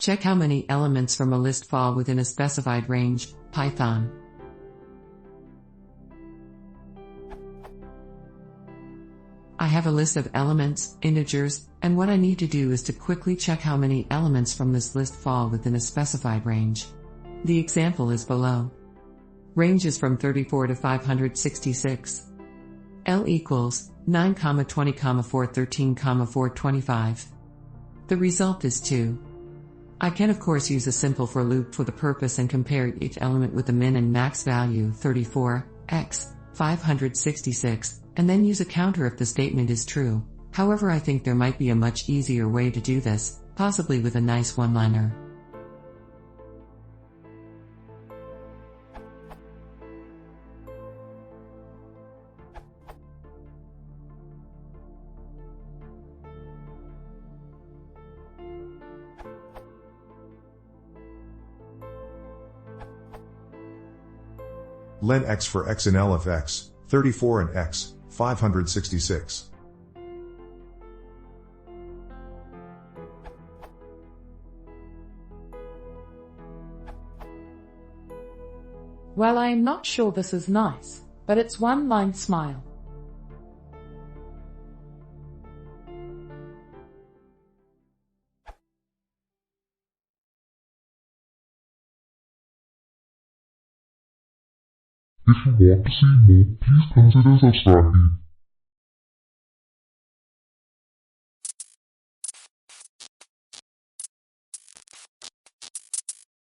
Check how many elements from a list fall within a specified range. Python. I have a list of elements, integers, and what I need to do is to quickly check how many elements from this list fall within a specified range. The example is below. Range is from 34 to 566. L equals 9, 20, 4, 13, 4, 25. The result is 2. I can of course use a simple for loop for the purpose and compare each element with the min and max value 34, x, 566, and then use a counter if the statement is true. However, I think there might be a much easier way to do this, possibly with a nice one-liner. Len x for x in L of x, 34 and x, 566. Well, I am not sure this is nice, but it's one line smile. If you want to see more, please consider subscribing.